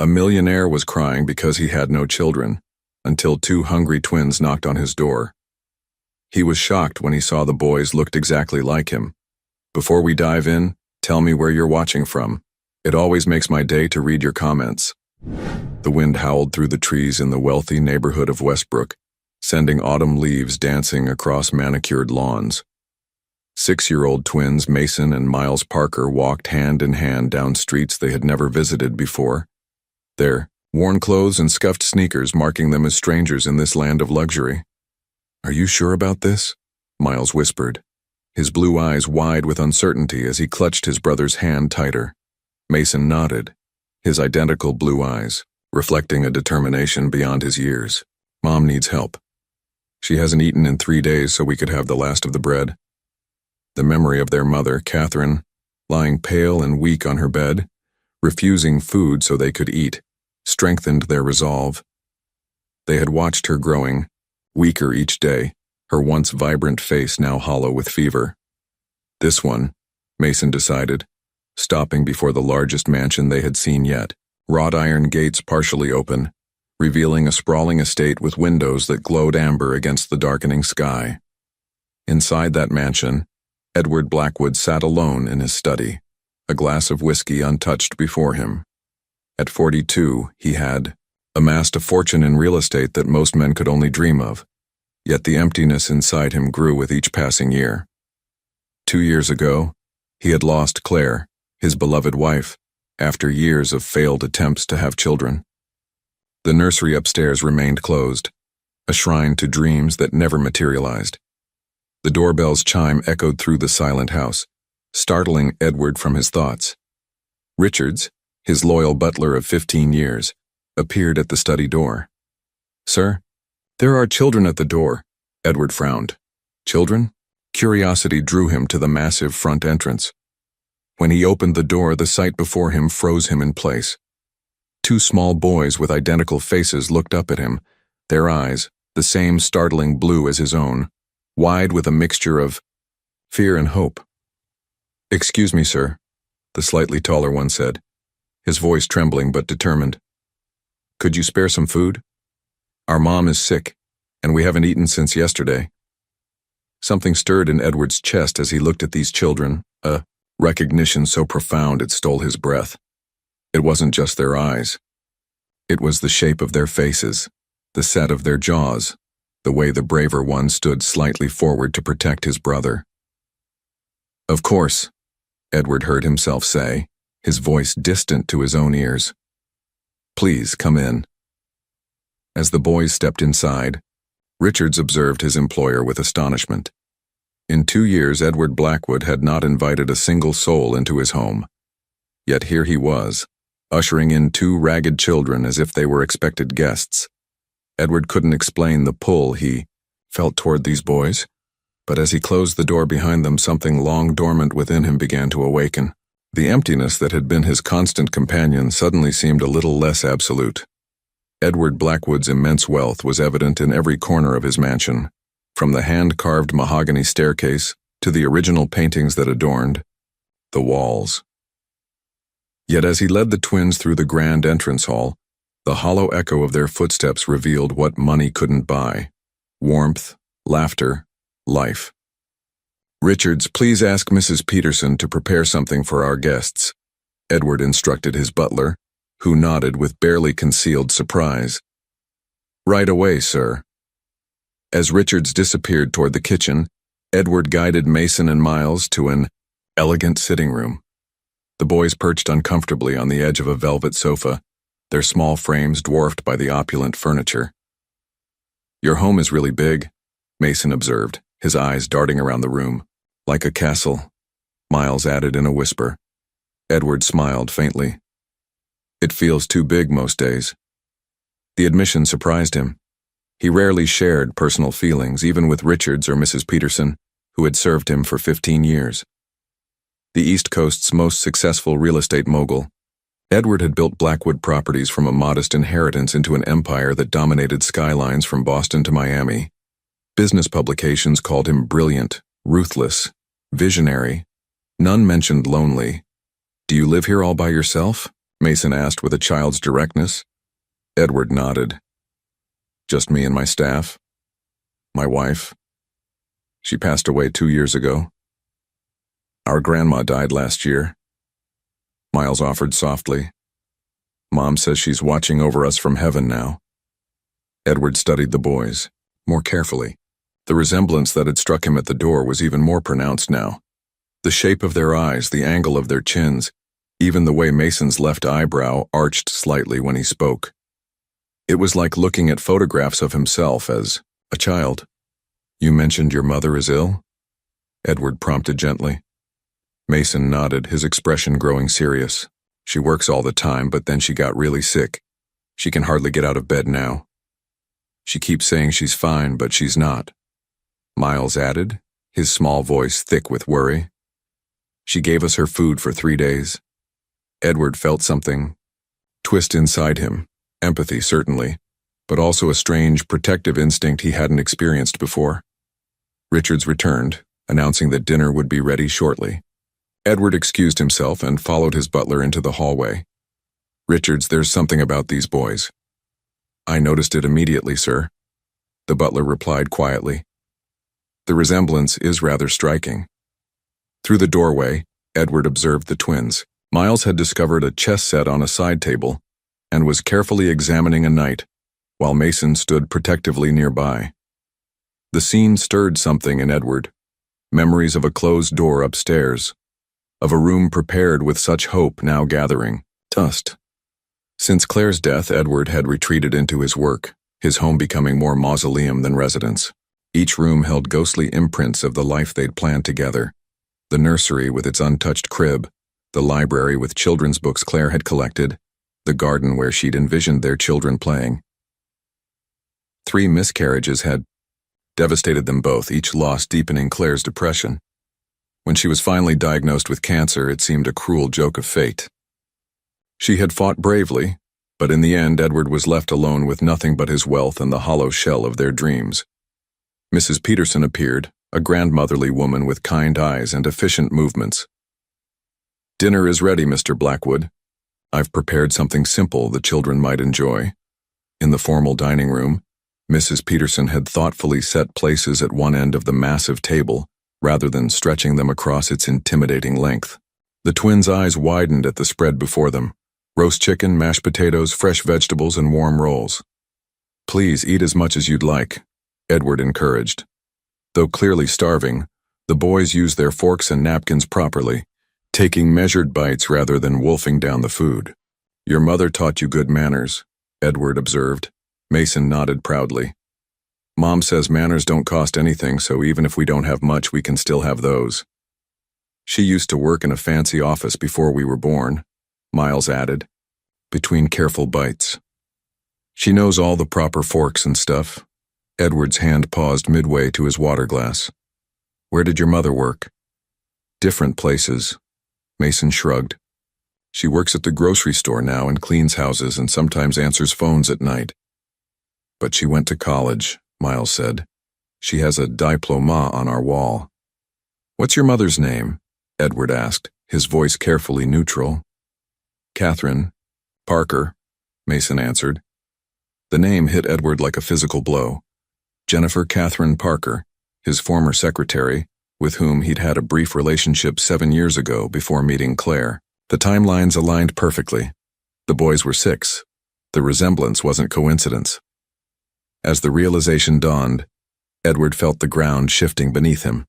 A millionaire was crying because he had no children, until two hungry twins knocked on his door. He was shocked when he saw the boys looked exactly like him. Before we dive in, tell me where you're watching from. It always makes my day to read your comments. The wind howled through the trees in the wealthy neighborhood of Westbrook, sending autumn leaves dancing across manicured lawns. 6-year-old twins Mason and Miles Parker walked hand in hand down streets they had never visited before, their worn clothes and scuffed sneakers marking them as strangers in this land of luxury. "Are you sure about this?" Miles whispered, his blue eyes wide with uncertainty as he clutched his brother's hand tighter. Mason nodded, his identical blue eyes reflecting a determination beyond his years. "Mom needs help. She hasn't eaten in 3 days so we could have the last of the bread." The memory of their mother, Catherine, lying pale and weak on her bed, refusing food so they could eat, strengthened their resolve. They had watched her growing, weaker each day, her once vibrant face now hollow with fever. This one, Mason decided, stopping before the largest mansion they had seen yet, wrought iron gates partially open, revealing a sprawling estate with windows that glowed amber against the darkening sky. Inside that mansion, Edward Blackwood sat alone in his study, a glass of whiskey untouched before him. At 42, he had amassed a fortune in real estate that most men could only dream of, yet the emptiness inside him grew with each passing year. 2 years ago, he had lost Claire, his beloved wife, after years of failed attempts to have children. The nursery upstairs remained closed, a shrine to dreams that never materialized. The doorbell's chime echoed through the silent house, startling Edward from his thoughts. Richards, his loyal butler of 15 years, appeared at the study door. "Sir, there are children at the door," Edward frowned. "Children?" Curiosity drew him to the massive front entrance. When he opened the door, the sight before him froze him in place. 2 small boys with identical faces looked up at him, their eyes, the same startling blue as his own, wide with a mixture of fear and hope. "Excuse me, sir," the slightly taller one said, his voice trembling but determined. "Could you spare some food? Our mom is sick, and we haven't eaten since yesterday." Something stirred in Edward's chest as he looked at these children, a recognition so profound it stole his breath. It wasn't just their eyes. It was the shape of their faces, the set of their jaws, the way the braver one stood slightly forward to protect his brother. "Of course," Edward heard himself say, his voice distant to his own ears. "Please come in." As the boys stepped inside, Richards observed his employer with astonishment. In 2 years, Edward Blackwood had not invited a single soul into his home. Yet here he was, ushering in 2 ragged children as if they were expected guests. Edward couldn't explain the pull he felt toward these boys, but as he closed the door behind them, something long dormant within him began to awaken. The emptiness that had been his constant companion suddenly seemed a little less absolute. Edward Blackwood's immense wealth was evident in every corner of his mansion, from the hand-carved mahogany staircase to the original paintings that adorned the walls. Yet as he led the twins through the grand entrance hall, the hollow echo of their footsteps revealed what money couldn't buy: warmth, laughter, life. "Richards, please ask Mrs. Peterson to prepare something for our guests," Edward instructed his butler, who nodded with barely concealed surprise. "Right away, sir." As Richards disappeared toward the kitchen, Edward guided Mason and Miles to an elegant sitting room. The boys perched uncomfortably on the edge of a velvet sofa, their small frames dwarfed by the opulent furniture. "Your home is really big," Mason observed, his eyes darting around the room. "Like a castle," Miles added in a whisper. Edward smiled faintly. "It feels too big most days." The admission surprised him. He rarely shared personal feelings, even with Richards or Mrs. Peterson, who had served him for 15 years. The East Coast's most successful real estate mogul, Edward had built Blackwood Properties from a modest inheritance into an empire that dominated skylines from Boston to Miami. Business publications called him brilliant, ruthless, visionary. None mentioned lonely. "Do you live here all by yourself?" Mason asked with a child's directness. Edward nodded. Just me and my staff. My wife. She passed away 2 years ago. Our grandma died last year. Miles offered softly. Mom says she's watching over us from heaven now. Edward studied the boys more carefully. The resemblance that had struck him at the door was even more pronounced now. The shape of their eyes, the angle of their chins, even the way Mason's left eyebrow arched slightly when he spoke. It was like looking at photographs of himself as a child. You mentioned your mother is ill? Edward prompted gently. Mason nodded, his expression growing serious. She works all the time, but then she got really sick. She can hardly get out of bed now. She keeps saying she's fine, but she's not. Miles added, his small voice thick with worry. She gave us her food for 3 days. Edward felt something twist inside him, empathy certainly, but also a strange, protective instinct he hadn't experienced before. Richards returned, announcing that dinner would be ready shortly. Edward excused himself and followed his butler into the hallway. Richards, there's something about these boys. I noticed it immediately, sir. The butler replied quietly. The resemblance is rather striking. Through the doorway, Edward observed the twins. Miles had discovered a chess set on a side table and was carefully examining a knight, while Mason stood protectively nearby. The scene stirred something in Edward, memories of a closed door upstairs, of a room prepared with such hope now gathering dust. Since Claire's death, Edward had retreated into his work, his home becoming more mausoleum than residence. Each room held ghostly imprints of the life they'd planned together. The nursery with its untouched crib, the library with children's books Claire had collected, the garden where she'd envisioned their children playing. 3 miscarriages had devastated them both, each loss deepening Claire's depression. When she was finally diagnosed with cancer, it seemed a cruel joke of fate. She had fought bravely, but in the end Edward was left alone with nothing but his wealth and the hollow shell of their dreams. Mrs. Peterson appeared, a grandmotherly woman with kind eyes and efficient movements. Dinner is ready, Mr. Blackwood. I've prepared something simple the children might enjoy. In the formal dining room, Mrs. Peterson had thoughtfully set places at one end of the massive table, rather than stretching them across its intimidating length. The twins' eyes widened at the spread before them. Roast chicken, mashed potatoes, fresh vegetables, and warm rolls. Please eat as much as you'd like, Edward encouraged. Though clearly starving, the boys used their forks and napkins properly, taking measured bites rather than wolfing down the food. Your mother taught you good manners, Edward observed. Mason nodded proudly. Mom says manners don't cost anything, so even if we don't have much, we can still have those. She used to work in a fancy office before we were born, Miles added, between careful bites. She knows all the proper forks and stuff. Edward's hand paused midway to his water glass. Where did your mother work? Different places. Mason shrugged. She works at the grocery store now and cleans houses and sometimes answers phones at night. But she went to college, Miles said. She has a diploma on our wall. What's your mother's name? Edward asked, his voice carefully neutral. Catherine Parker, Mason answered. The name hit Edward like a physical blow. Jennifer Catherine Parker, his former secretary, with whom he'd had a brief relationship 7 years ago before meeting Claire. The timelines aligned perfectly. The boys were 6. The resemblance wasn't coincidence. As the realization dawned, Edward felt the ground shifting beneath him.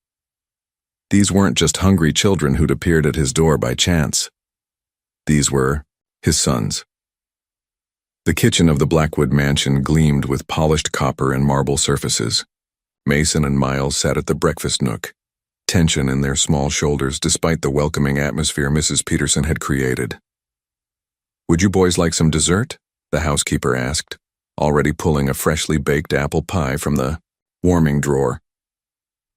These weren't just hungry children who'd appeared at his door by chance. These were his sons. The kitchen of the Blackwood mansion gleamed with polished copper and marble surfaces. Mason and Miles sat at the breakfast nook, tension in their small shoulders despite the welcoming atmosphere Mrs. Peterson had created. Would you boys like some dessert? The housekeeper asked, already pulling a freshly baked apple pie from the warming drawer.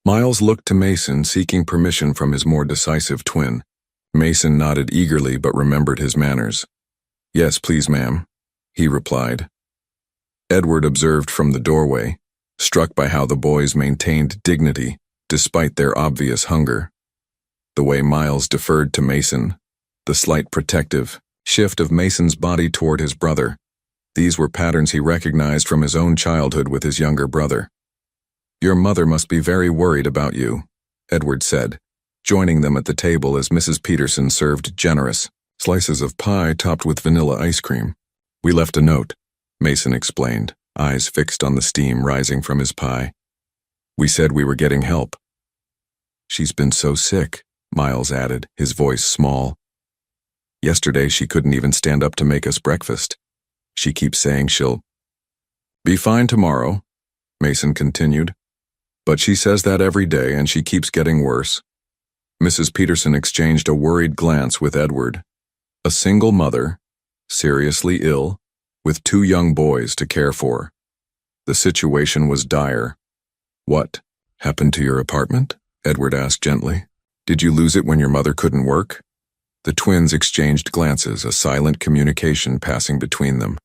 Miles looked to Mason, seeking permission from his more decisive twin. Mason nodded eagerly but remembered his manners. Yes, please, ma'am, he replied. Edward observed from the doorway, struck by how the boys maintained dignity despite their obvious hunger. The way Miles deferred to Mason, the slight protective, shift of Mason's body toward his brother. These were patterns he recognized from his own childhood with his younger brother. "Your mother must be very worried about you," Edward said, joining them at the table as Mrs. Peterson served generous slices of pie topped with vanilla ice cream. "We left a note," Mason explained, eyes fixed on the steam rising from his pie. "We said we were getting help." "She's been so sick," Miles added, his voice small. "Yesterday she couldn't even stand up to make us breakfast. She keeps saying she'll be fine tomorrow," Mason continued. "But she says that every day and she keeps getting worse." Mrs. Peterson exchanged a worried glance with Edward. A single mother, seriously ill, with 2 young boys to care for. The situation was dire. "What happened to your apartment?" Edward asked gently. "Did you lose it when your mother couldn't work?" The twins exchanged glances, a silent communication passing between them.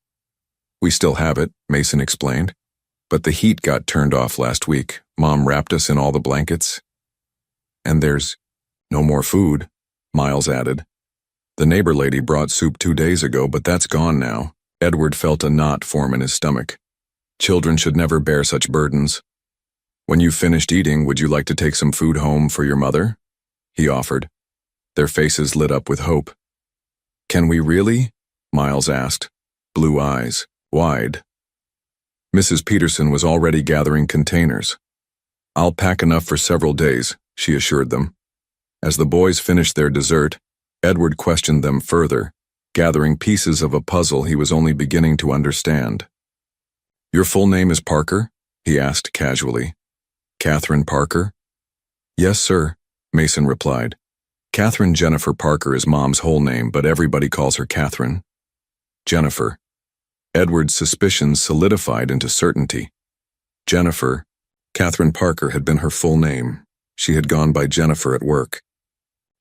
"We still have it," Mason explained. "But the heat got turned off last week. Mom wrapped us in all the blankets." "And there's no more food," Miles added. "The neighbor lady brought soup 2 days ago, but that's gone now." Edward felt a knot form in his stomach. Children should never bear such burdens. "When you've finished eating, would you like to take some food home for your mother?" he offered. Their faces lit up with hope. "Can we really?" Miles asked, blue eyes wide. Mrs. Peterson was already gathering containers. "I'll pack enough for several days," she assured them. As the boys finished their dessert, Edward questioned them further, gathering pieces of a puzzle he was only beginning to understand. "Your full name is Parker?" he asked casually. "Catherine Parker?" "Yes, sir," Mason replied. "Catherine Jennifer Parker is Mom's whole name, but everybody calls her Catherine." Jennifer. Edward's suspicions solidified into certainty. Jennifer, Catherine Parker, had been her full name. She had gone by Jennifer at work.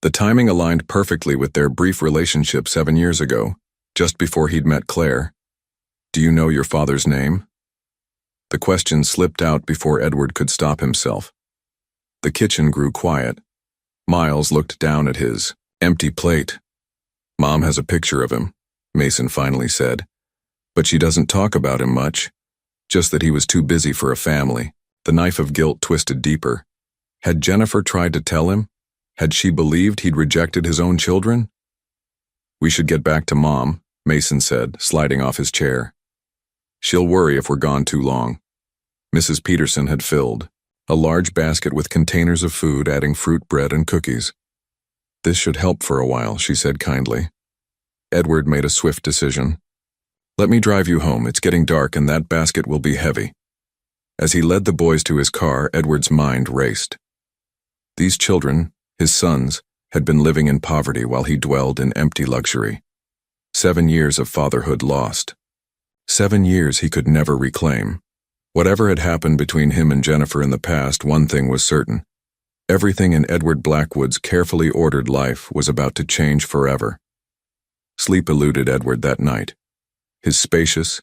The timing aligned perfectly with their brief relationship 7 years ago, just before he'd met Claire. "Do you know your father's name?" The question slipped out before Edward could stop himself. The kitchen grew quiet. Miles looked down at his empty plate. "Mom has a picture of him," Mason finally said. "But she doesn't talk about him much, just that he was too busy for a family." The knife of guilt twisted deeper. Had Jennifer tried to tell him? Had she believed he'd rejected his own children? "We should get back to Mom," Mason said, sliding off his chair. "She'll worry if we're gone too long." Mrs. Peterson had filled a large basket with containers of food, adding fruit, bread, and cookies. "This should help for a while," she said kindly. Edward made a swift decision. "Let me drive you home. It's getting dark and that basket will be heavy." As he led the boys to his car, Edward's mind raced. These children, his sons, had been living in poverty while he dwelled in empty luxury. 7 years of fatherhood lost. 7 years he could never reclaim. Whatever had happened between him and Jennifer in the past, one thing was certain. Everything in Edward Blackwood's carefully ordered life was about to change forever. Sleep eluded Edward that night. His spacious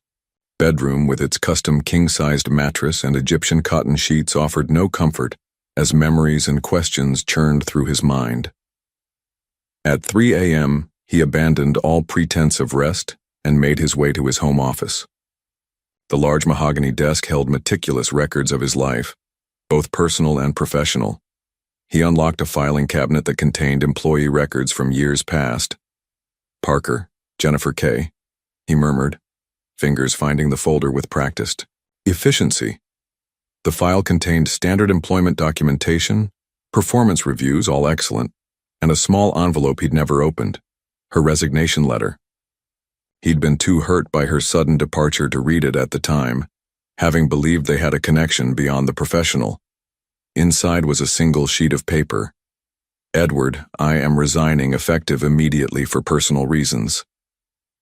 bedroom with its custom king-sized mattress and Egyptian cotton sheets offered no comfort as memories and questions churned through his mind. At 3 a.m., he abandoned all pretense of rest and made his way to his home office. The large mahogany desk held meticulous records of his life, both personal and professional. He unlocked a filing cabinet that contained employee records from years past. "Parker, Jennifer K.," he murmured, fingers finding the folder with practiced efficiency. The file contained standard employment documentation, performance reviews, all excellent, and a small envelope he'd never opened, her resignation letter. He'd been too hurt by her sudden departure to read it at the time, having believed they had a connection beyond the professional. Inside was a single sheet of paper. "Edward, I am resigning effective immediately for personal reasons.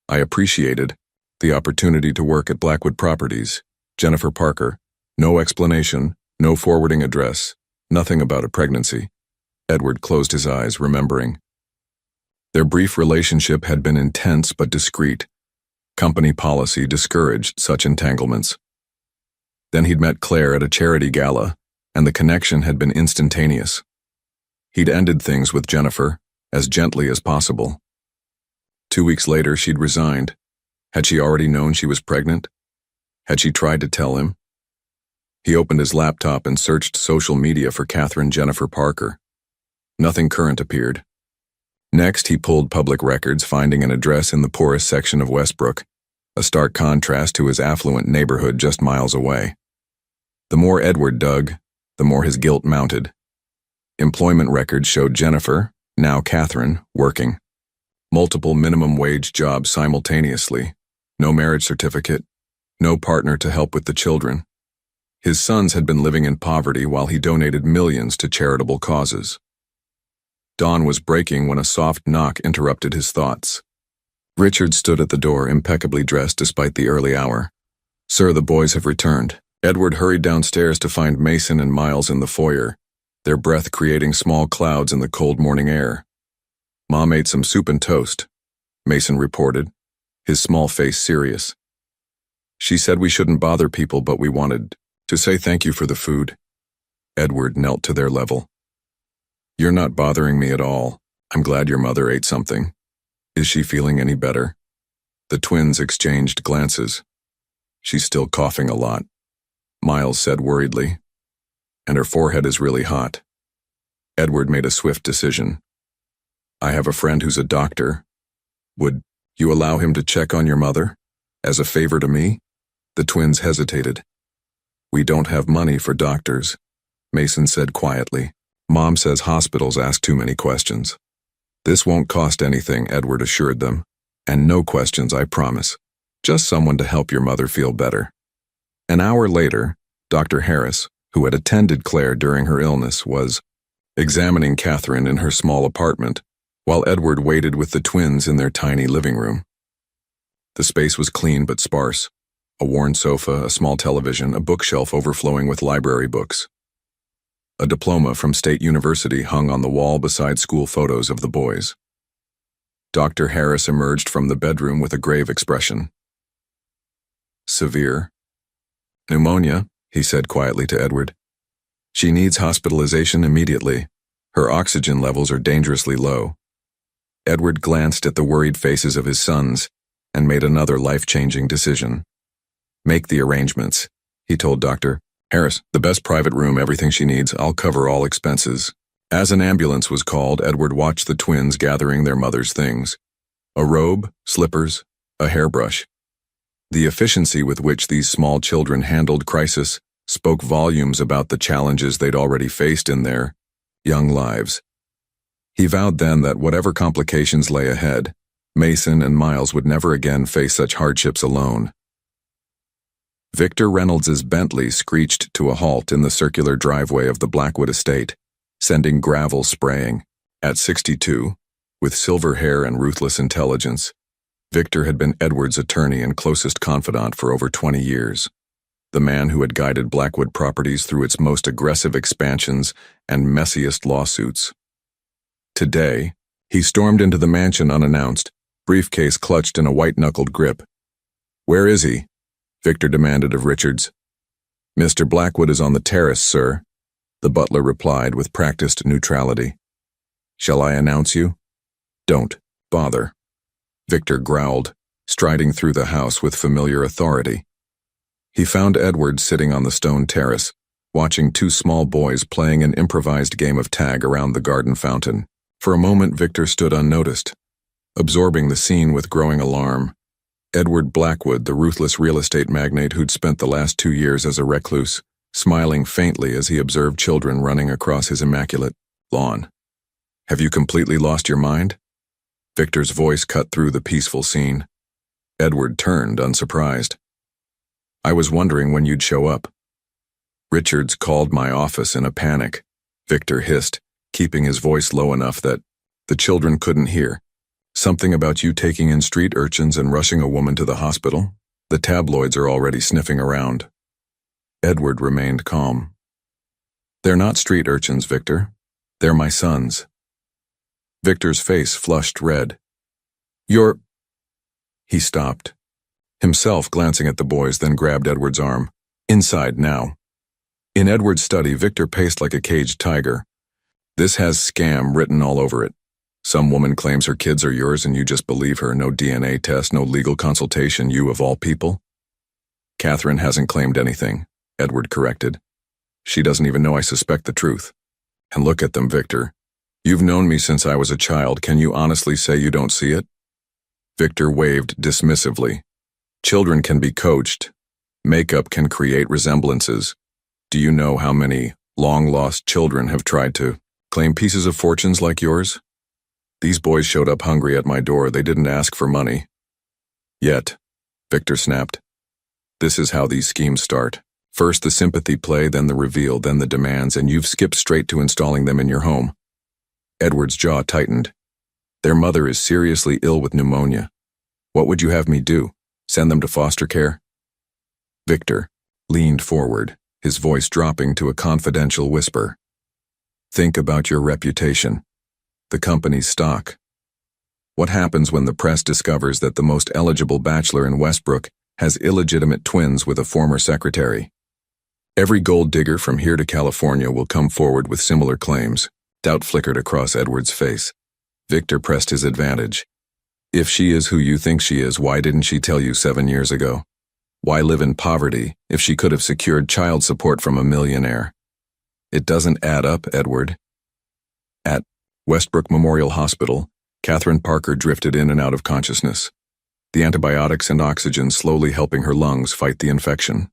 I appreciated the opportunity to work at Blackwood Properties. Jennifer Parker. No explanation, no forwarding address, nothing about a pregnancy." Edward closed his eyes, remembering. Their brief relationship had been intense but discreet. Company policy discouraged such entanglements. Then he'd met Claire at a charity gala, and the connection had been instantaneous. He'd ended things with Jennifer as gently as possible. 2 weeks later, she'd resigned. Had she already known she was pregnant? Had she tried to tell him? He opened his laptop and searched social media for Catherine Jennifer Parker. Nothing current appeared. Next, he pulled public records, finding an address in the poorest section of Westbrook, a stark contrast to his affluent neighborhood just miles away. The more Edward dug, the more his guilt mounted. Employment records showed Jennifer, now Catherine, working. Multiple minimum wage jobs simultaneously. No marriage certificate. No partner to help with the children. His sons had been living in poverty while he donated millions to charitable causes. Dawn was breaking when a soft knock interrupted his thoughts. Richard stood at the door, impeccably dressed despite the early hour. "Sir, the boys have returned." Edward hurried downstairs to find Mason and Miles in the foyer, their breath creating small clouds in the cold morning air. "Mom ate some soup and toast," Mason reported, his small face serious. "She said we shouldn't bother people, but we wanted to say thank you for the food." Edward knelt to their level. "You're not bothering me at all. I'm glad your mother ate something. Is she feeling any better?" The twins exchanged glances. "She's still coughing a lot," Miles said worriedly. "And her forehead is really hot." Edward made a swift decision. "I have a friend who's a doctor. Would you allow him to check on your mother? As a favor to me?" The twins hesitated. "We don't have money for doctors," Mason said quietly. "Mom says hospitals ask too many questions." "This won't cost anything," Edward assured them. "And no questions, I promise. Just someone to help your mother feel better." An hour later, Dr. Harris, who had attended Claire during her illness, was examining Catherine in her small apartment, while Edward waited with the twins in their tiny living room. The space was clean but sparse. A worn sofa, a small television, a bookshelf overflowing with library books. A diploma from State University hung on the wall beside school photos of the boys. Dr. Harris emerged from the bedroom with a grave expression. "Severe pneumonia," he said quietly to Edward. "She needs hospitalization immediately. Her oxygen levels are dangerously low." Edward glanced at the worried faces of his sons and made another life-changing decision. "Make the arrangements," he told Dr. Harris. "The best private room, everything she needs. I'll cover all expenses." As an ambulance was called, Edward watched the twins gathering their mother's things. A robe, slippers, a hairbrush. The efficiency with which these small children handled crisis spoke volumes about the challenges they'd already faced in their young lives. He vowed then that whatever complications lay ahead, Mason and Miles would never again face such hardships alone. Victor Reynolds's Bentley screeched to a halt in the circular driveway of the Blackwood estate, sending gravel spraying. At 62, with silver hair and ruthless intelligence, Victor had been Edward's attorney and closest confidant for over 20 years. The man who had guided Blackwood Properties through its most aggressive expansions and messiest lawsuits. Today, he stormed into the mansion unannounced, briefcase clutched in a white-knuckled grip. "Where is he?" Victor demanded of Richards. "Mr. Blackwood is on the terrace, sir," the butler replied with practiced neutrality. "Shall I announce you?" "Don't bother," Victor growled, striding through the house with familiar authority. He found Edward sitting on the stone terrace, watching two small boys playing an improvised game of tag around the garden fountain. For a moment, Victor stood unnoticed, absorbing the scene with growing alarm. Edward Blackwood, the ruthless real estate magnate who'd spent the last 2 years as a recluse, smiling faintly as he observed children running across his immaculate lawn. "Have you completely lost your mind?" Victor's voice cut through the peaceful scene. Edward turned, unsurprised. "I was wondering when you'd show up." "Richards called my office in a panic," Victor hissed, keeping his voice low enough that the children couldn't hear. "Something about you taking in street urchins and rushing a woman to the hospital? The tabloids are already sniffing around." Edward remained calm. "They're not street urchins, Victor. They're my sons." Victor's face flushed red. "You're—" He stopped, himself glancing at the boys, then grabbed Edward's arm. "Inside now." In Edward's study, Victor paced like a caged tiger. "This has scam written all over it. Some woman claims her kids are yours and you just believe her. No DNA test, no legal consultation, you of all people? Catherine hasn't claimed anything, Edward corrected. She doesn't even know I suspect the truth. And look at them, Victor. You've known me since I was a child. Can you honestly say you don't see it? Victor waved dismissively. Children can be coached. Makeup can create resemblances. Do you know how many long-lost children have tried to claim pieces of fortunes like yours? These boys showed up hungry at my door. They didn't ask for money. Yet, Victor snapped. This is how these schemes start. First the sympathy play, then the reveal, then the demands, and you've skipped straight to installing them in your home. Edward's jaw tightened. Their mother is seriously ill with pneumonia. What would you have me do? Send them to foster care? Victor leaned forward, his voice dropping to a confidential whisper. Think about your reputation, the company's stock. What happens when the press discovers that the most eligible bachelor in Westbrook has illegitimate twins with a former secretary? Every gold digger from here to California will come forward with similar claims. Doubt flickered across Edward's face. Victor pressed his advantage. If she is who you think she is, why didn't she tell you 7 years ago? Why live in poverty if she could have secured child support from a millionaire? It doesn't add up, Edward. At Westbrook Memorial Hospital, Catherine Parker drifted in and out of consciousness, the antibiotics and oxygen slowly helping her lungs fight the infection.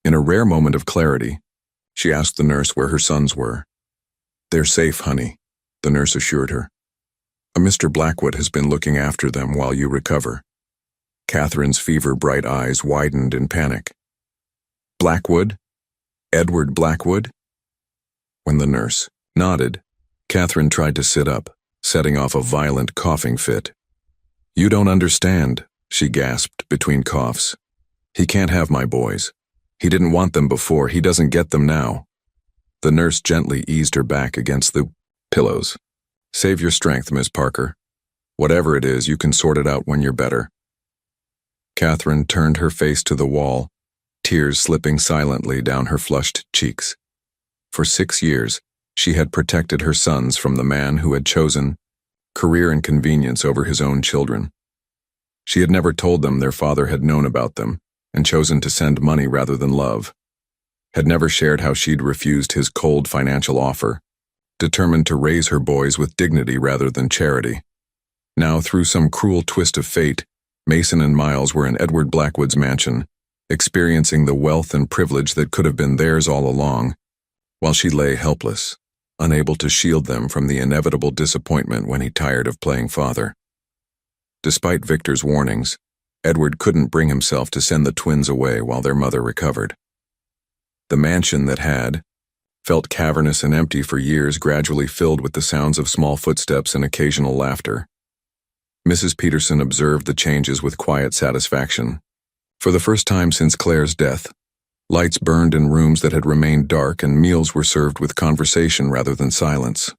In a rare moment of clarity, she asked the nurse where her sons were. They're safe, honey, the nurse assured her. A Mr. Blackwood has been looking after them while you recover. Catherine's fever-bright eyes widened in panic. Blackwood? Edward Blackwood? When the nurse nodded, Catherine tried to sit up, setting off a violent coughing fit. You don't understand, she gasped between coughs. He can't have my boys. He didn't want them before. He doesn't get them now. The nurse gently eased her back against the pillows. Save your strength, Miss Parker. Whatever it is, you can sort it out when you're better. Catherine turned her face to the wall, tears slipping silently down her flushed cheeks. For 6 years, she had protected her sons from the man who had chosen career and convenience over his own children. She had never told them their father had known about them and chosen to send money rather than love. Had never shared how she'd refused his cold financial offer, determined to raise her boys with dignity rather than charity. Now, through some cruel twist of fate, Mason and Miles were in Edward Blackwood's mansion, experiencing the wealth and privilege that could have been theirs all along, while she lay helpless, unable to shield them from the inevitable disappointment when he tired of playing father. Despite Victor's warnings, Edward couldn't bring himself to send the twins away while their mother recovered. The mansion that had felt cavernous and empty for years gradually filled with the sounds of small footsteps and occasional laughter. Mrs. Peterson observed the changes with quiet satisfaction. For the first time since Claire's death, lights burned in rooms that had remained dark and meals were served with conversation rather than silence.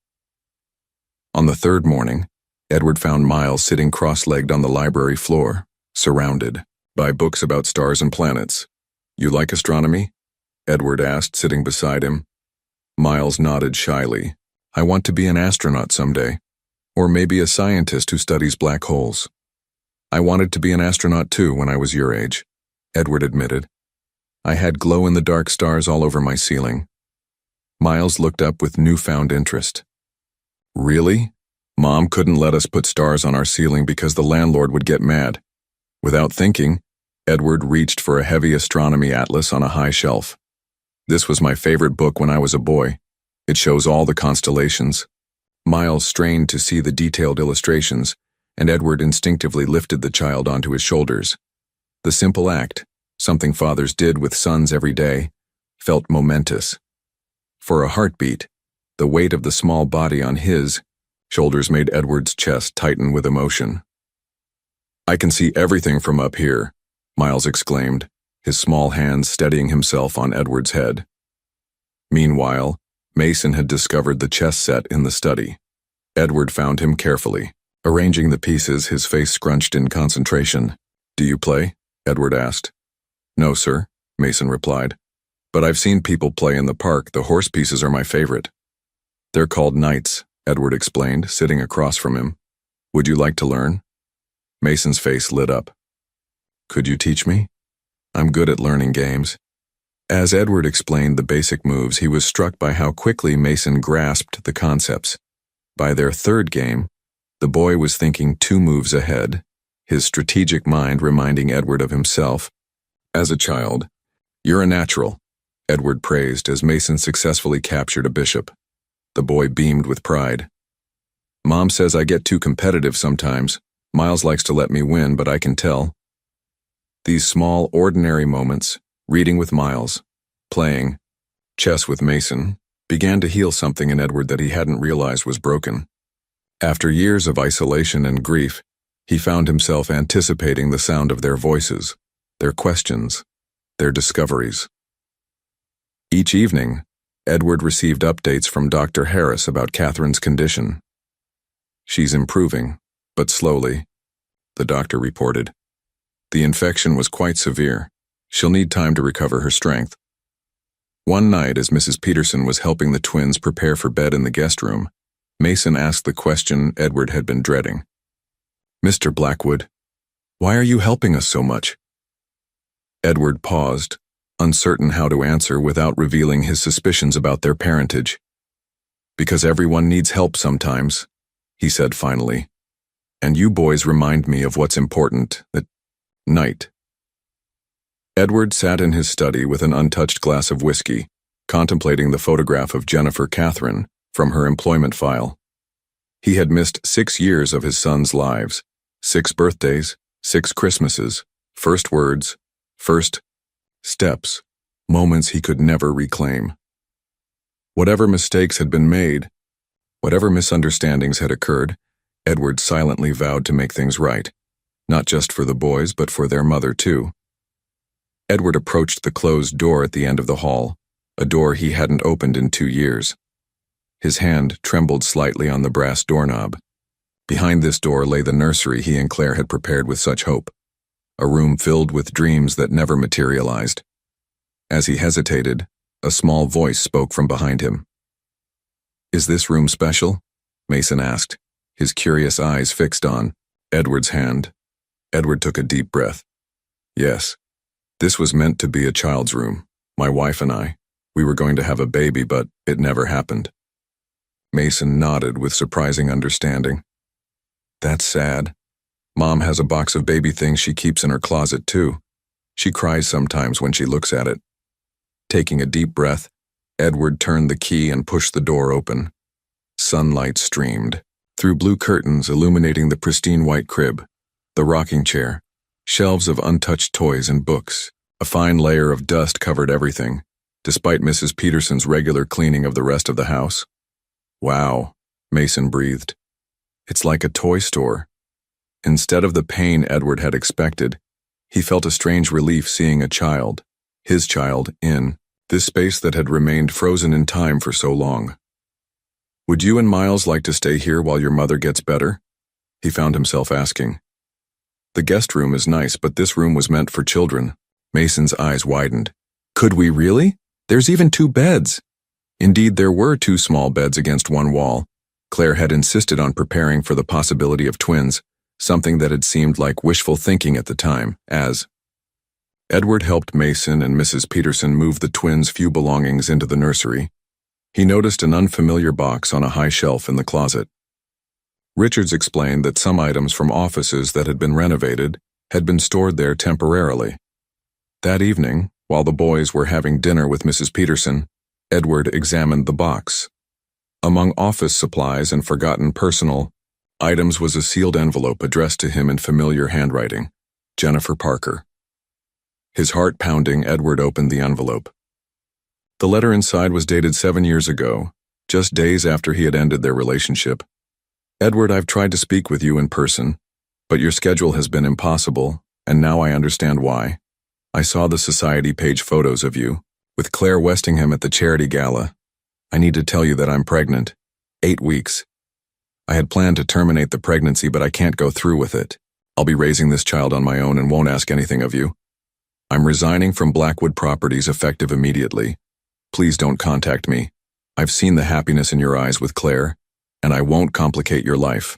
On the third morning, Edward found Miles sitting cross-legged on the library floor, surrounded by books about stars and planets. You like astronomy? Edward asked, sitting beside him. Miles nodded shyly. I want to be an astronaut someday. Or maybe a scientist who studies black holes. I wanted to be an astronaut too when I was your age, Edward admitted. I had glow-in-the-dark stars all over my ceiling. Miles looked up with newfound interest. Really? Mom couldn't let us put stars on our ceiling because the landlord would get mad. Without thinking, Edward reached for a heavy astronomy atlas on a high shelf. This was my favorite book when I was a boy. It shows all the constellations. Miles strained to see the detailed illustrations, and Edward instinctively lifted the child onto his shoulders. The simple act, something fathers did with sons every day, felt momentous. For a heartbeat, the weight of the small body on his shoulders made Edward's chest tighten with emotion. I can see everything from up here, Miles exclaimed, his small hands steadying himself on Edward's head. Meanwhile, Mason had discovered the chess set in the study. Edward found him carefully, arranging the pieces, his face scrunched in concentration. Do you play? Edward asked. No, sir, Mason replied. But I've seen people play in the park. The horse pieces are my favorite. They're called knights, Edward explained, sitting across from him. Would you like to learn? Mason's face lit up. Could you teach me? I'm good at learning games. As Edward explained the basic moves, he was struck by how quickly Mason grasped the concepts. By their third game, the boy was thinking 2 moves ahead, his strategic mind reminding Edward of himself. As a child, you're a natural, Edward praised as Mason successfully captured a bishop. The boy beamed with pride. Mom says I get too competitive sometimes. Miles likes to let me win, but I can tell. These small, ordinary moments, reading with Miles, playing chess with Mason, began to heal something in Edward that he hadn't realized was broken. After years of isolation and grief, he found himself anticipating the sound of their voices, their questions, their discoveries. Each evening, Edward received updates from Dr. Harris about Catherine's condition. She's improving, but slowly, the doctor reported. The infection was quite severe. She'll need time to recover her strength. One night, as Mrs. Peterson was helping the twins prepare for bed in the guest room, Mason asked the question Edward had been dreading. Mr. Blackwood, why are you helping us so much? Edward paused, uncertain how to answer without revealing his suspicions about their parentage. Because everyone needs help sometimes, he said finally. And you boys remind me of what's important, that night. Edward sat in his study with an untouched glass of whiskey, contemplating the photograph of Jennifer Catherine from her employment file. He had missed 6 years of his son's lives, 6 birthdays, 6 Christmases, first words, first steps, moments he could never reclaim. Whatever mistakes had been made, whatever misunderstandings had occurred, Edward silently vowed to make things right, not just for the boys but for their mother too. Edward approached the closed door at the end of the hall, a door he hadn't opened in 2 years. His hand trembled slightly on the brass doorknob. Behind this door lay the nursery he and Claire had prepared with such hope, a room filled with dreams that never materialized. As he hesitated, a small voice spoke from behind him. Is this room special? Mason asked, his curious eyes fixed on Edward's hand. Edward took a deep breath. Yes. This was meant to be a child's room, my wife and I. We were going to have a baby, but it never happened. Mason nodded with surprising understanding. That's sad. Mom has a box of baby things she keeps in her closet too. She cries sometimes when she looks at it. Taking a deep breath, Edward turned the key and pushed the door open. Sunlight streamed through blue curtains illuminating the pristine white crib, the rocking chair, shelves of untouched toys and books. A fine layer of dust covered everything, despite Mrs. Peterson's regular cleaning of the rest of the house. Wow, Mason breathed. It's like a toy store. Instead of the pain Edward had expected, he felt a strange relief seeing a child, his child, in this space that had remained frozen in time for so long. Would you and Miles like to stay here while your mother gets better? He found himself asking. The guest room is nice, but this room was meant for children. Mason's eyes widened. Could we really? There's even 2 beds. Indeed, there were 2 small beds against one wall. Claire had insisted on preparing for the possibility of twins, something that had seemed like wishful thinking at the time, as Edward helped Mason and Mrs. Peterson move the twins' few belongings into the nursery. He noticed an unfamiliar box on a high shelf in the closet. Richards explained that some items from offices that had been renovated had been stored there temporarily. That evening, while the boys were having dinner with Mrs. Peterson, Edward examined the box. Among office supplies and forgotten personal items was a sealed envelope addressed to him in familiar handwriting, Jennifer Parker. His heart pounding, Edward opened the envelope. The letter inside was dated 7 years ago, just days after he had ended their relationship. Edward, I've tried to speak with you in person, but your schedule has been impossible, and now I understand why. I saw the society page photos of you, with Claire Westingham at the charity gala. I need to tell you that I'm pregnant. 8 weeks. I had planned to terminate the pregnancy, but I can't go through with it. I'll be raising this child on my own and won't ask anything of you. I'm resigning from Blackwood Properties effective immediately. Please don't contact me. I've seen the happiness in your eyes with Claire, and I won't complicate your life.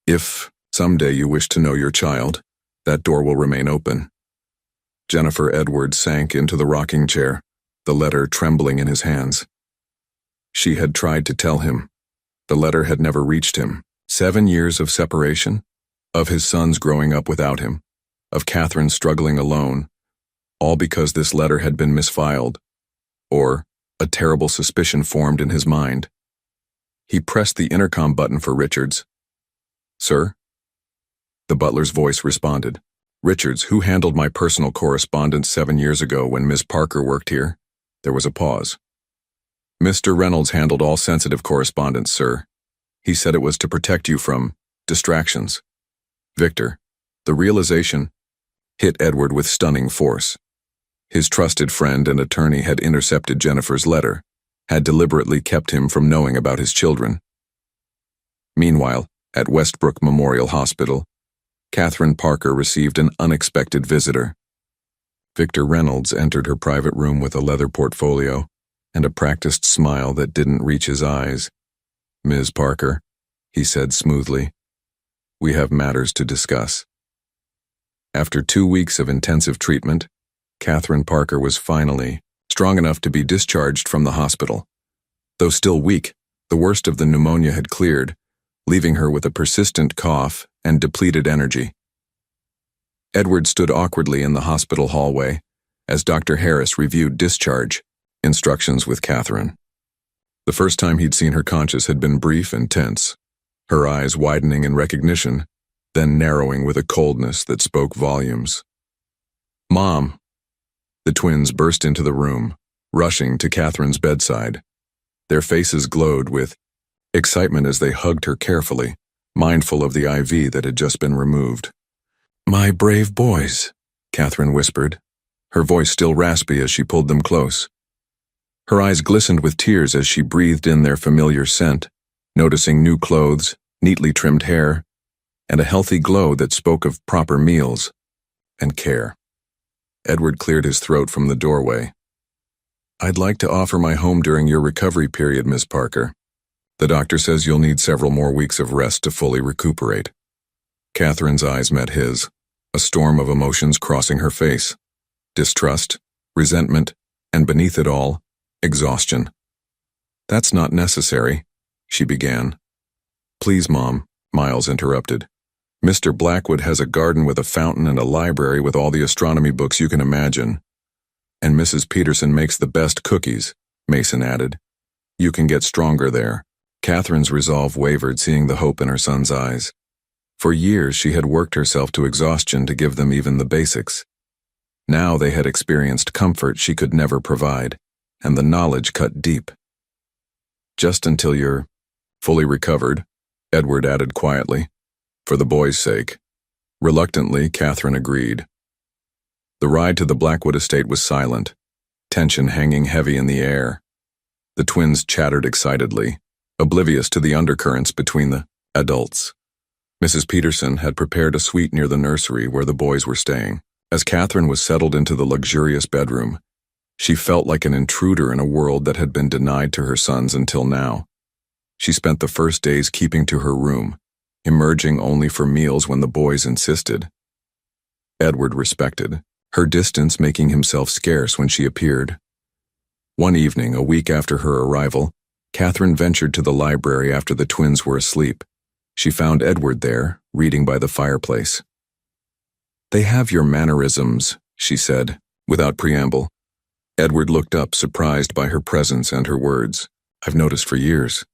If someday you wish to know your child, that door will remain open." Jennifer Edwards sank into the rocking chair, the letter trembling in his hands. She had tried to tell him. The letter had never reached him. 7 years of separation, of his sons growing up without him, of Catherine struggling alone, all because this letter had been misfiled, or a terrible suspicion formed in his mind. He pressed the intercom button for Richards. "Sir?" The butler's voice responded. "Richards, who handled my personal correspondence 7 years ago when Miss Parker worked here?" There was a pause. "Mr. Reynolds handled all sensitive correspondence, sir. He said it was to protect you from distractions." Victor, the realization, hit Edward with stunning force. His trusted friend and attorney had intercepted Jennifer's letter, had deliberately kept him from knowing about his children. Meanwhile, at Westbrook Memorial Hospital, Catherine Parker received an unexpected visitor. Victor Reynolds entered her private room with a leather portfolio and a practiced smile that didn't reach his eyes. "Ms. Parker," he said smoothly, "we have matters to discuss." After 2 weeks of intensive treatment, Catherine Parker was finally strong enough to be discharged from the hospital. Though still weak, the worst of the pneumonia had cleared, leaving her with a persistent cough and depleted energy. Edward stood awkwardly in the hospital hallway as Dr. Harris reviewed discharge instructions with Catherine. The first time he'd seen her conscious had been brief and tense, her eyes widening in recognition, then narrowing with a coldness that spoke volumes. "Mom!" The twins burst into the room, rushing to Catherine's bedside. Their faces glowed with excitement as they hugged her carefully, mindful of the IV that had just been removed. "My brave boys," Catherine whispered, her voice still raspy as she pulled them close. Her eyes glistened with tears as she breathed in their familiar scent, noticing new clothes, neatly trimmed hair, and a healthy glow that spoke of proper meals and care. Edward cleared his throat from the doorway. "I'd like to offer my home during your recovery period, Miss Parker. The doctor says you'll need several more weeks of rest to fully recuperate." Catherine's eyes met his, a storm of emotions crossing her face. Distrust, resentment, and beneath it all, exhaustion. "That's not necessary," she began. "Please, Mom," Miles interrupted. "Mr. Blackwood has a garden with a fountain and a library with all the astronomy books you can imagine. And Mrs. Peterson makes the best cookies," Mason added. "You can get stronger there." Catherine's resolve wavered, seeing the hope in her son's eyes. For years she had worked herself to exhaustion to give them even the basics. Now they had experienced comfort she could never provide, and the knowledge cut deep. "Just until you're fully recovered," Edward added quietly, "for the boys' sake." Reluctantly, Catherine agreed. The ride to the Blackwood estate was silent, tension hanging heavy in the air. The twins chattered excitedly, oblivious to the undercurrents between the adults. Mrs. Peterson had prepared a suite near the nursery where the boys were staying. As Catherine was settled into the luxurious bedroom, she felt like an intruder in a world that had been denied to her sons until now. She spent the first days keeping to her room, emerging only for meals when the boys insisted. Edward respected, her distance making himself scarce when she appeared. One evening, a week after her arrival, Catherine ventured to the library after the twins were asleep. She found Edward there, reading by the fireplace. "They have your mannerisms," she said, without preamble. Edward looked up, surprised by her presence and her words. "I've noticed for years,"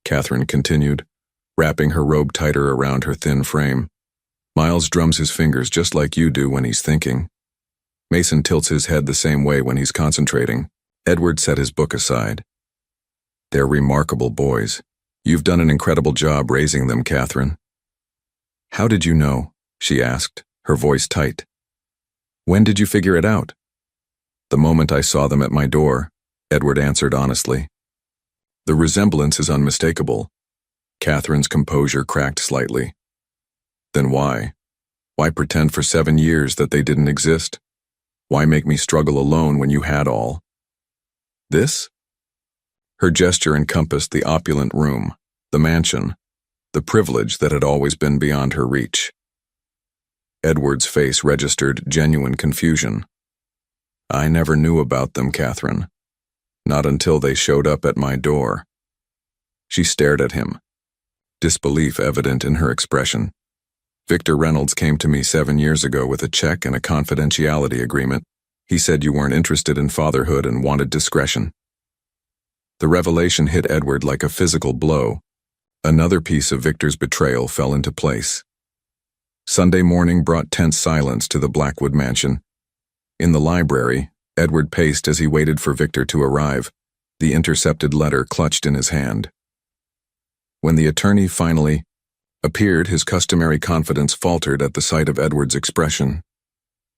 Catherine continued, wrapping her robe tighter around her thin frame. "Miles drums his fingers just like you do when he's thinking. Mason tilts his head the same way when he's concentrating." Edward set his book aside. "They're remarkable boys. You've done an incredible job raising them, Catherine." "How did you know?" she asked, her voice tight. "When did you figure it out?" "The moment I saw them at my door," Edward answered honestly. "The resemblance is unmistakable." Catherine's composure cracked slightly. "Then why? Why pretend for 7 years that they didn't exist? Why make me struggle alone when you had all?" "This?" Her gesture encompassed the opulent room, the mansion, the privilege that had always been beyond her reach. Edward's face registered genuine confusion. I never knew about them, Catherine. Not until they showed up at my door. She stared at him, disbelief evident in her expression. Victor Reynolds came to me 7 years ago with a check and a confidentiality agreement. He said you weren't interested in fatherhood and wanted discretion. The revelation hit Edward like a physical blow. Another piece of Victor's betrayal fell into place. Sunday morning brought tense silence to the Blackwood mansion. In the library, Edward paced as he waited for Victor to arrive, the intercepted letter clutched in his hand. When the attorney finally appeared, his customary confidence faltered at the sight of Edward's expression.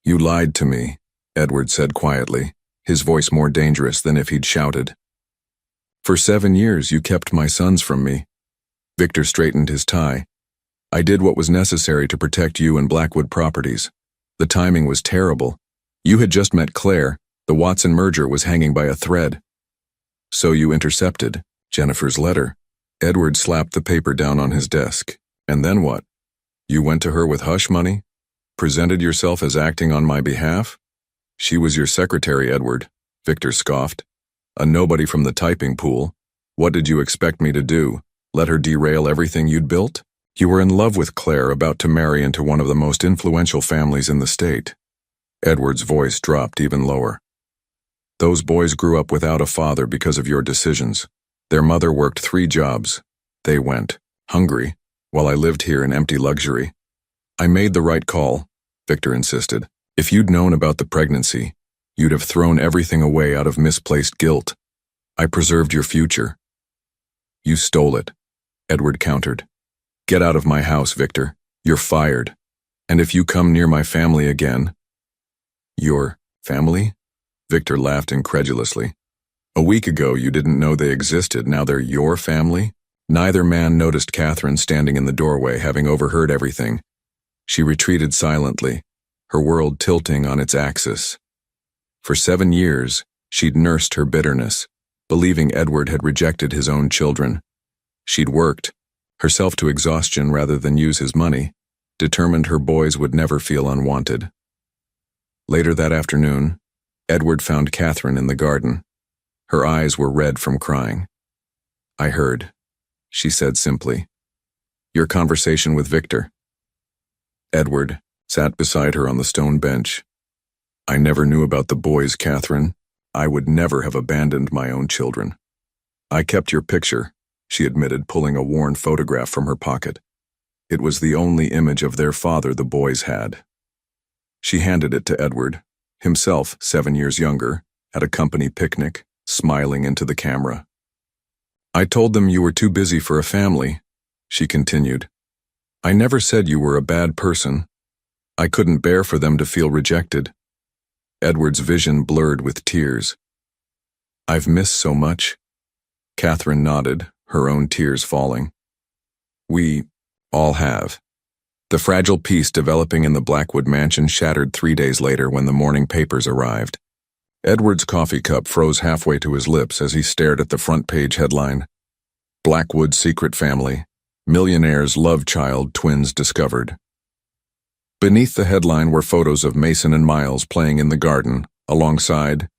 "You lied to me," Edward said quietly, his voice more dangerous than if he'd shouted. "For 7 years you kept my sons from me." Victor straightened his tie. "I did what was necessary to protect you and Blackwood Properties. The timing was terrible. You had just met Claire. The Watson merger was hanging by a thread. So you intercepted Jennifer's letter." Edward slapped the paper down on his desk. "And then what? You went to her with hush money? Presented yourself as acting on my behalf?" "She was your secretary, Edward," Victor scoffed. "A nobody from the typing pool. What did you expect me to do? Let her derail everything you'd built? You were in love with Claire, about to marry into one of the most influential families in the state." Edward's voice dropped even lower. "Those boys grew up without a father because of your decisions. Their mother worked 3 jobs. They went hungry, while I lived here in empty luxury." "I made the right call," Victor insisted. "If you'd known about the pregnancy, you'd have thrown everything away out of misplaced guilt. I preserved your future." "You stole it," Edward countered. "Get out of my house, Victor. You're fired. And if you come near my family again—" "Your family?" Victor laughed incredulously. "A week ago you didn't know they existed, now they're your family?" Neither man noticed Catherine standing in the doorway, having overheard everything. She retreated silently, her world tilting on its axis. For 7 years, she'd nursed her bitterness, believing Edward had rejected his own children. She'd worked herself to exhaustion rather than use his money, determined her boys would never feel unwanted. Later that afternoon, Edward found Catherine in the garden. Her eyes were red from crying. "I heard," she said simply. "Your conversation with Victor." Edward sat beside her on the stone bench. "I never knew about the boys, Catherine. I would never have abandoned my own children." "I kept your picture," she admitted, pulling a worn photograph from her pocket. "It was the only image of their father the boys had." She handed it to Edward, himself 7 years younger, at a company picnic, smiling into the camera. "I told them you were too busy for a family," she continued. "I never said you were a bad person. I couldn't bear for them to feel rejected." Edward's vision blurred with tears. "I've missed so much." Catherine nodded, her own tears falling. "We all have." The fragile peace developing in the Blackwood mansion shattered 3 days later when the morning papers arrived. Edward's coffee cup froze halfway to his lips as he stared at the front-page headline. "Blackwood Secret Family. Millionaire's Love Child Twins Discovered." Beneath the headline were photos of Mason and Miles playing in the garden, alongside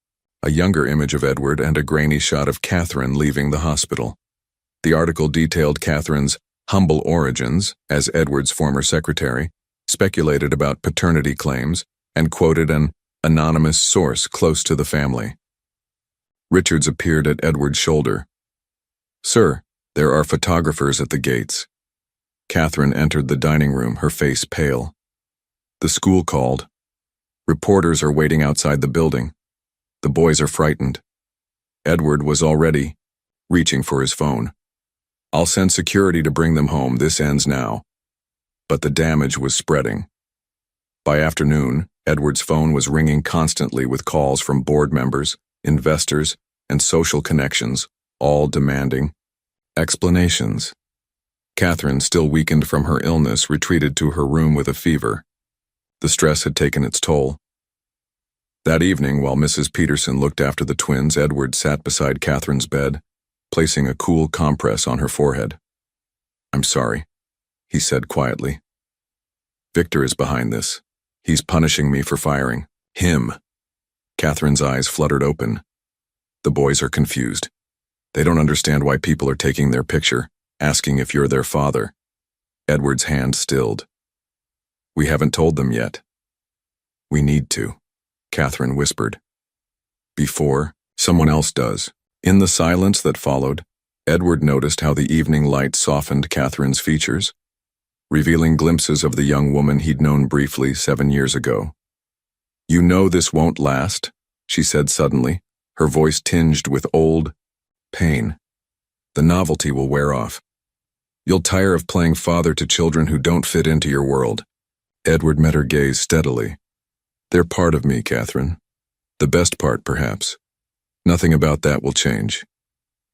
a younger image of Edward and a grainy shot of Catherine leaving the hospital. The article detailed Catherine's humble origins as Edward's former secretary, speculated about paternity claims, and quoted an anonymous source close to the family. Richards appeared at Edward's shoulder. "Sir, there are photographers at the gates." Catherine entered the dining room, her face pale. "The school called. Reporters are waiting outside the building. The boys are frightened." Edward was already reaching for his phone. "I'll send security to bring them home. This ends now." But the damage was spreading. By afternoon, Edward's phone was ringing constantly with calls from board members, investors, and social connections, all demanding explanations. Catherine, still weakened from her illness, retreated to her room with a fever. The stress had taken its toll. That evening, while Mrs. Peterson looked after the twins, Edward sat beside Catherine's bed, placing a cool compress on her forehead. I'm sorry, he said quietly. Victor is behind this. He's punishing me for firing him. Catherine's eyes fluttered open. The boys are confused. They don't understand why people are taking their picture, asking if you're their father. Edward's hand stilled. We haven't told them yet. We need to, Catherine whispered. Before someone else does. In the silence that followed, Edward noticed how the evening light softened Catherine's features, revealing glimpses of the young woman he'd known briefly 7 years ago. You know this won't last, she said suddenly, her voice tinged with old pain. The novelty will wear off. You'll tire of playing father to children who don't fit into your world. Edward met her gaze steadily. They're part of me, Catherine. The best part, perhaps. Nothing about that will change.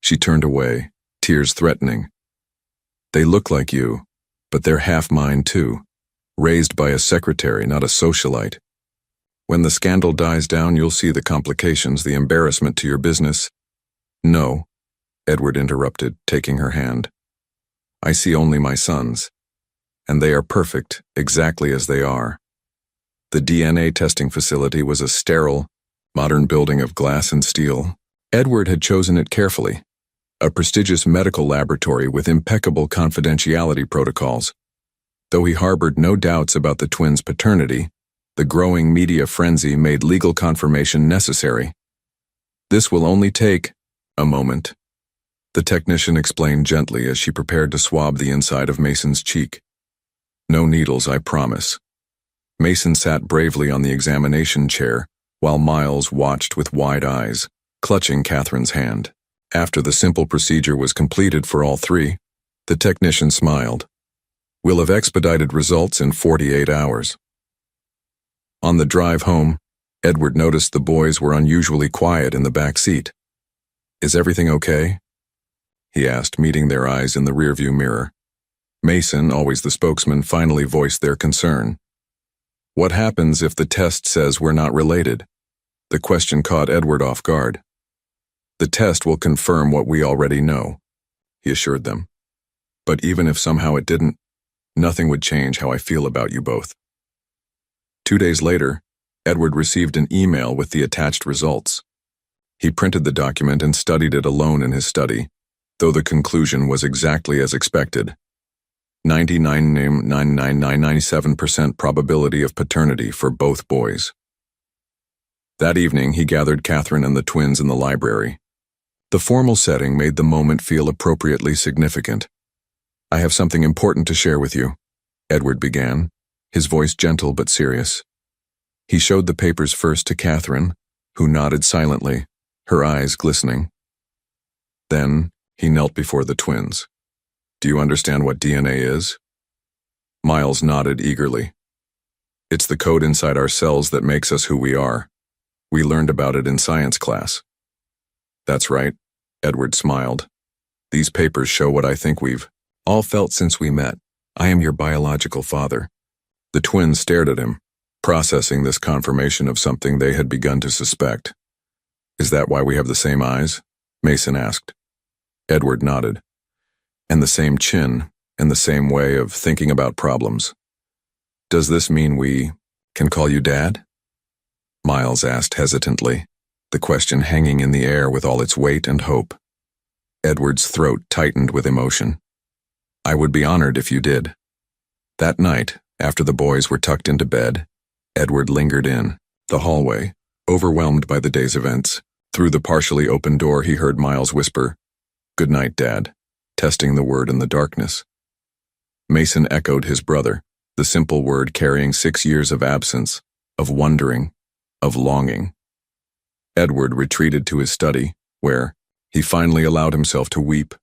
She turned away, tears threatening. They look like you, but they're half mine too. Raised by a secretary, not a socialite. When the scandal dies down, you'll see the complications, the embarrassment to your business. No, Edward interrupted, taking her hand. I see only my sons, and they are perfect, exactly as they are. The DNA testing facility was a sterile, modern building of glass and steel. Edward had chosen it carefully, a prestigious medical laboratory with impeccable confidentiality protocols. Though he harbored no doubts about the twins' paternity, the growing media frenzy made legal confirmation necessary. This will only take a moment, the technician explained gently as she prepared to swab the inside of Mason's cheek. No needles, I promise. Mason sat bravely on the examination chair, while Miles watched with wide eyes, clutching Catherine's hand. After the simple procedure was completed for all three, the technician smiled. We'll have expedited results in 48 hours. On the drive home, Edward noticed the boys were unusually quiet in the back seat. Is everything okay? He asked, meeting their eyes in the rearview mirror. Mason, always the spokesman, finally voiced their concern. What happens if the test says we're not related? The question caught Edward off guard. The test will confirm what we already know, he assured them. But even if somehow it didn't, nothing would change how I feel about you both. 2 days later, Edward received an email with the attached results. He printed the document and studied it alone in his study, though the conclusion was exactly as expected. 99.99997% probability of paternity for both boys. That evening, he gathered Catherine and the twins in the library. The formal setting made the moment feel appropriately significant. I have something important to share with you, Edward began, his voice gentle but serious. He showed the papers first to Catherine, who nodded silently, her eyes glistening. Then, he knelt before the twins. Do you understand what DNA is? Miles nodded eagerly. It's the code inside our cells that makes us who we are. We learned about it in science class. That's right, Edward smiled. These papers show what I think we've all felt since we met. I am your biological father. The twins stared at him, processing this confirmation of something they had begun to suspect. Is that why we have the same eyes? Mason asked. Edward nodded. And the same chin, and the same way of thinking about problems. Does this mean we can call you Dad? Miles asked hesitantly, the question hanging in the air with all its weight and hope. Edward's throat tightened with emotion. I would be honored if you did. That night, after the boys were tucked into bed, Edward lingered in the hallway, overwhelmed by the day's events. Through the partially open door, he heard Miles whisper, "Good night, Dad," testing the word in the darkness. Mason echoed his brother, the simple word carrying 6 years of absence, of wondering, of longing. Edward retreated to his study, where he finally allowed himself to weep,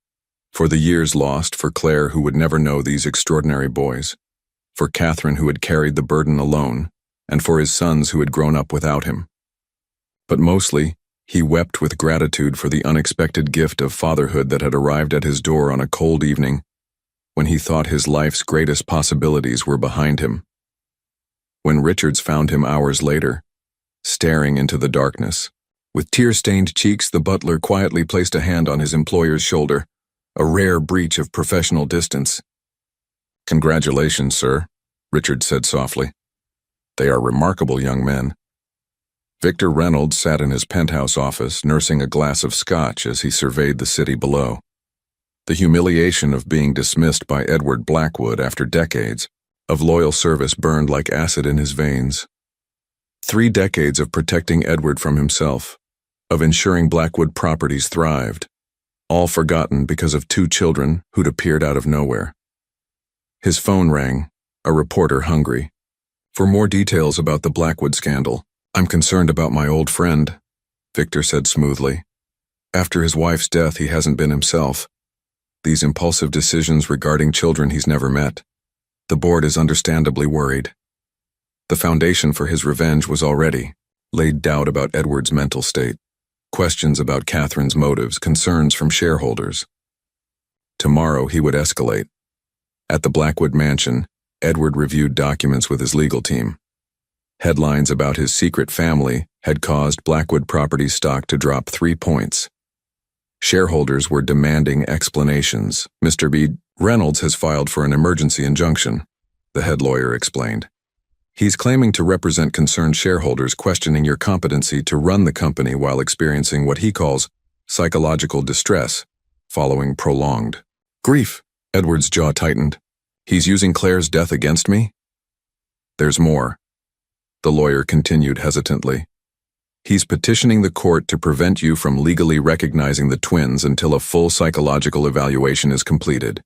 for the years lost, for Claire who would never know these extraordinary boys, for Catherine who had carried the burden alone, and for his sons who had grown up without him. But mostly, he wept with gratitude for the unexpected gift of fatherhood that had arrived at his door on a cold evening, when he thought his life's greatest possibilities were behind him. When Richards found him hours later, staring into the darkness, with tear-stained cheeks, the butler quietly placed a hand on his employer's shoulder. a rare breach of professional distance. "Congratulations, sir," Richard said softly. "They are remarkable young men." Victor Reynolds sat in his penthouse office, nursing a glass of scotch as he surveyed the city below. The humiliation of being dismissed by Edward Blackwood after decades of loyal service burned like acid in his veins. 3 decades of protecting Edward from himself, of ensuring Blackwood properties thrived, all forgotten because of 2 children who'd appeared out of nowhere. His phone rang, a reporter hungry. "For more details about the Blackwood scandal, I'm concerned about my old friend," Victor said smoothly. "After his wife's death, he hasn't been himself. These impulsive decisions regarding children he's never met. The board is understandably worried." The foundation for his revenge was already laid. Doubt about Edward's mental state, questions about Catherine's motives, concerns from shareholders. Tomorrow he would escalate. At the Blackwood mansion, Edward reviewed documents with his legal team. Headlines about his secret family had caused Blackwood Properties stock to drop 3 points. Shareholders were demanding explanations. "Mr. B. Reynolds has filed for an emergency injunction," the head lawyer explained. "He's claiming to represent concerned shareholders, questioning your competency to run the company while experiencing what he calls psychological distress following prolonged grief." Edward's jaw tightened. "He's using Claire's death against me?" "There's more," the lawyer continued hesitantly. "He's petitioning the court to prevent you from legally recognizing the twins until a full psychological evaluation is completed.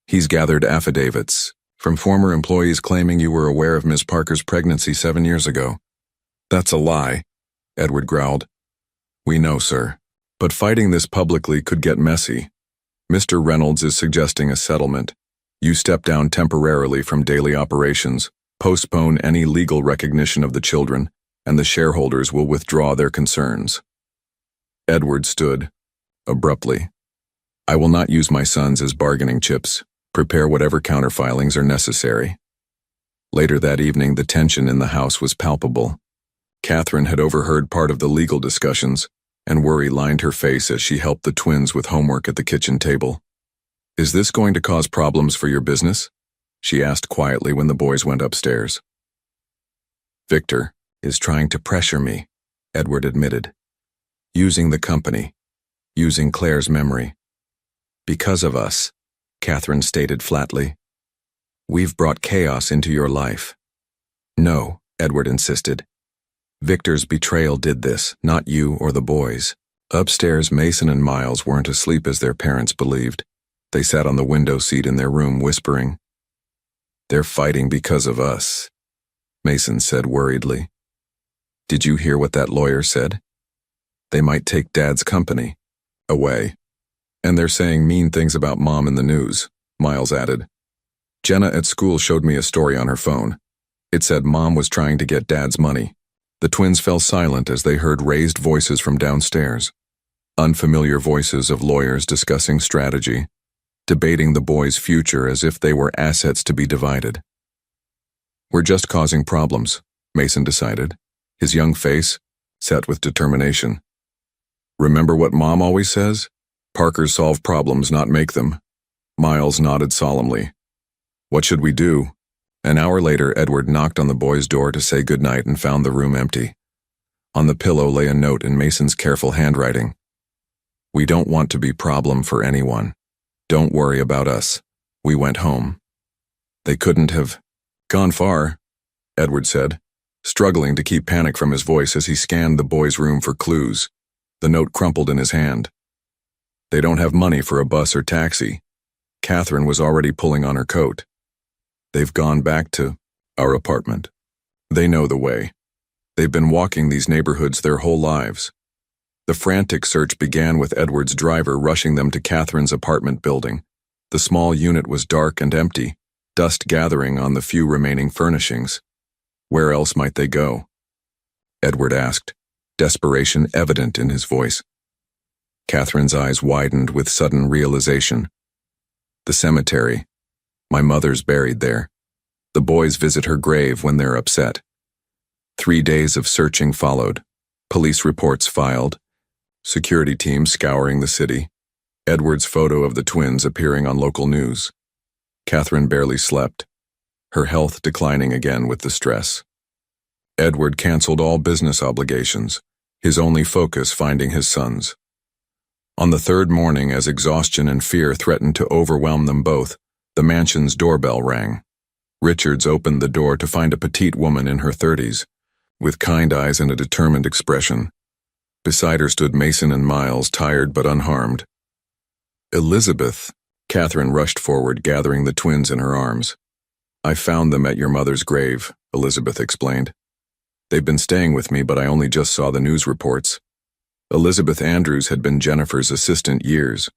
He's gathered affidavits from former employees claiming you were aware of Ms. Parker's pregnancy 7 years ago." "That's a lie," Edward growled. "We know, sir. But fighting this publicly could get messy. Mr. Reynolds is suggesting a settlement. You step down temporarily from daily operations, postpone any legal recognition of the children, and the shareholders will withdraw their concerns." Edward stood abruptly. "I will not use my sons as bargaining chips. Prepare whatever counterfilings are necessary." Later that evening, the tension in the house was palpable. Catherine had overheard part of the legal discussions, and worry lined her face as she helped the twins with homework at the kitchen table. "Is this going to cause problems for your business?" she asked quietly when the boys went upstairs. "Victor is trying to pressure me," Edward admitted. "Using the company, using Claire's memory. Because of us," Catherine stated flatly. "We've brought chaos into your life." "No," Edward insisted. "Victor's betrayal did this, not you or the boys." Upstairs, Mason and Miles weren't asleep as their parents believed. They sat on the window seat in their room whispering. "They're fighting because of us," Mason said worriedly. "Did you hear what that lawyer said? They might take Dad's company away. And they're saying mean things about Mom in the news," Miles added. "Jenna at school showed me a story on her phone. It said Mom was trying to get Dad's money." The twins fell silent as they heard raised voices from downstairs. Unfamiliar voices of lawyers discussing strategy, debating the boys' future as if they were assets to be divided. "We're just causing problems," Mason decided, his young face set with determination. "Remember what Mom always says? Parkers solve problems, not make them." Miles nodded solemnly. "What should we do?" An hour later, Edward knocked on the boys' door to say goodnight and found the room empty. On the pillow lay a note in Mason's careful handwriting. "We don't want to be problem for anyone. Don't worry about us. We went home." "They couldn't have gone far," Edward said, struggling to keep panic from his voice as he scanned the boys' room for clues. The note crumpled in his hand. "They don't have money for a bus or taxi." Catherine was already pulling on her coat. "They've gone back to our apartment. They know the way. They've been walking these neighborhoods their whole lives." The frantic search began with Edward's driver rushing them to Catherine's apartment building. The small unit was dark and empty, dust gathering on the few remaining furnishings. Where else might they go? Edward asked, desperation evident in his voice. Catherine's eyes widened with sudden realization. "The cemetery. My mother's buried there. The boys visit her grave when they're upset." 3 days of searching followed. Police reports filed. Security teams scouring the city. Edward's photo of the twins appearing on local news. Catherine barely slept, her health declining again with the stress. Edward canceled all business obligations, his only focus finding his sons. On the third morning, as exhaustion and fear threatened to overwhelm them both, the mansion's doorbell rang. Richards opened the door to find a petite woman in her 30s, with kind eyes and a determined expression. Beside her stood Mason and Miles, tired but unharmed. "Elizabeth," Catherine rushed forward, gathering the twins in her arms. "I found them at your mother's grave," Elizabeth explained. "They've been staying with me, but I only just saw the news reports." Elizabeth Andrews had been Jennifer's assistant years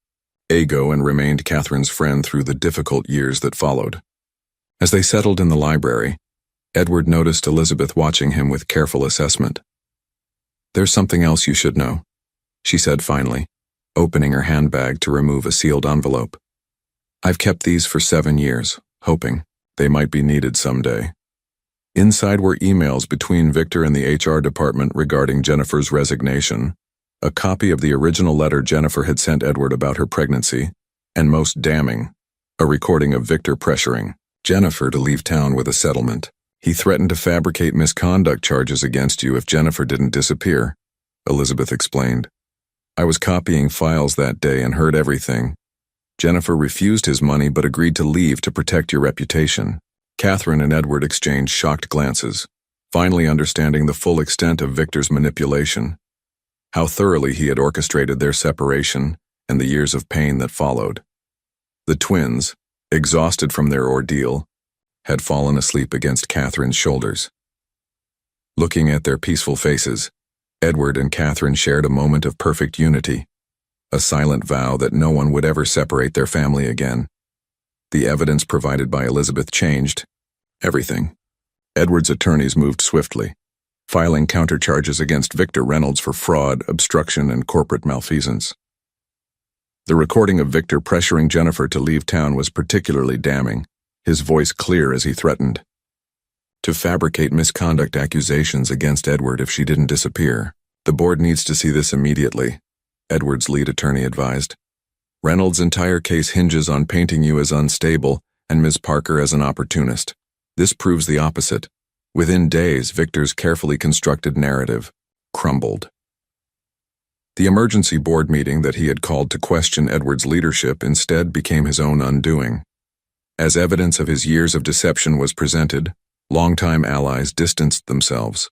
ago and remained Catherine's friend through the difficult years that followed. As they settled in the library, Edward noticed Elizabeth watching him with careful assessment. "There's something else you should know," she said finally, opening her handbag to remove a sealed envelope. "I've kept these for 7 years, hoping they might be needed someday." Inside were emails between Victor and the HR department regarding Jennifer's resignation, a copy of the original letter Jennifer had sent Edward about her pregnancy, and most damning, a recording of Victor pressuring Jennifer to leave town with a settlement. "He threatened to fabricate misconduct charges against you if Jennifer didn't disappear," Elizabeth explained. "I was copying files that day and heard everything. Jennifer refused his money but agreed to leave to protect your reputation." Catherine and Edward exchanged shocked glances, finally understanding the full extent of Victor's manipulation, how thoroughly he had orchestrated their separation and the years of pain that followed. The twins, exhausted from their ordeal, had fallen asleep against Catherine's shoulders. Looking at their peaceful faces, Edward and Catherine shared a moment of perfect unity, a silent vow that no one would ever separate their family again. The evidence provided by Elizabeth changed everything. Edward's attorneys moved swiftly, filing countercharges against Victor Reynolds for fraud, obstruction, and corporate malfeasance. The recording of Victor pressuring Jennifer to leave town was particularly damning, his voice clear as he threatened to fabricate misconduct accusations against Edward if she didn't disappear. "The board needs to see this immediately," Edward's lead attorney advised. "Reynolds' entire case hinges on painting you as unstable and Ms. Parker as an opportunist. This proves the opposite." Within days, Victor's carefully constructed narrative crumbled. The emergency board meeting that he had called to question Edward's leadership instead became his own undoing. As evidence of his years of deception was presented, longtime allies distanced themselves.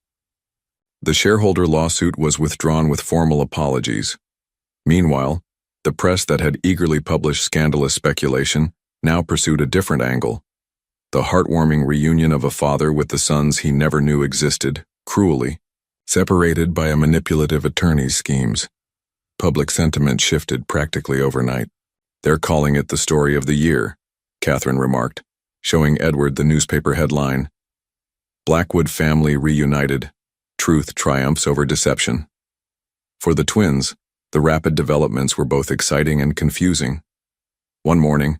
The shareholder lawsuit was withdrawn with formal apologies. Meanwhile, the press that had eagerly published scandalous speculation now pursued a different angle. The heartwarming reunion of a father with the sons he never knew existed, cruelly separated by a manipulative attorney's schemes. Public sentiment shifted practically overnight. "They're calling it the story of the year," Catherine remarked, showing Edward the newspaper headline. "Blackwood family reunited. Truth triumphs over deception." For the twins, the rapid developments were both exciting and confusing. One morning,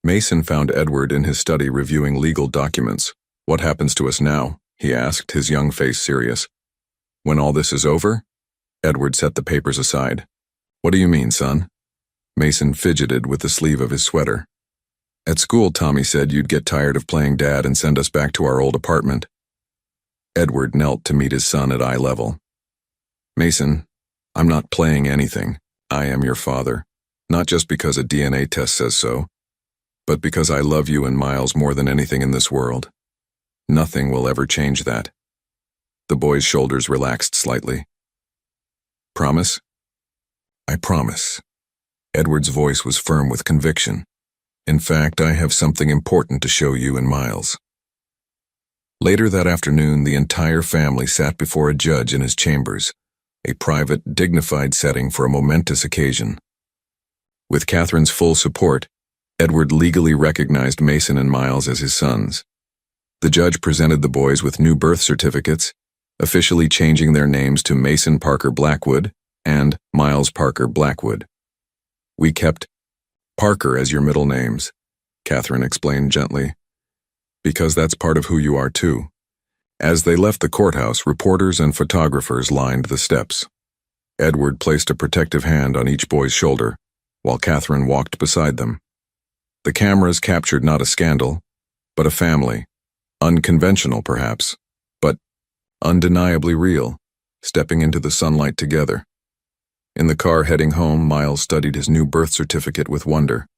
Mason found Edward in his study reviewing legal documents. "What happens to us now?" he asked, his young face serious. "When all this is over?" Edward set the papers aside. "What do you mean, son?" Mason fidgeted with the sleeve of his sweater. "At school, Tommy said you'd get tired of playing dad and send us back to our old apartment." Edward knelt to meet his son at eye level. "Mason, I'm not playing anything. I am your father. Not just because a DNA test says so, but because I love you and Miles more than anything in this world. Nothing will ever change that." The boy's shoulders relaxed slightly. "Promise?" "I promise." Edward's voice was firm with conviction. "In fact, I have something important to show you and Miles." Later that afternoon, the entire family sat before a judge in his chambers, a private, dignified setting for a momentous occasion. With Catherine's full support, Edward legally recognized Mason and Miles as his sons. The judge presented the boys with new birth certificates, officially changing their names to Mason Parker Blackwood and Miles Parker Blackwood. "We kept Parker as your middle names," Catherine explained gently, "because that's part of who you are too." As they left the courthouse, reporters and photographers lined the steps. Edward placed a protective hand on each boy's shoulder, while Catherine walked beside them. The cameras captured not a scandal, but a family, unconventional perhaps, but undeniably real, stepping into the sunlight together. In the car heading home, Miles studied his new birth certificate with wonder.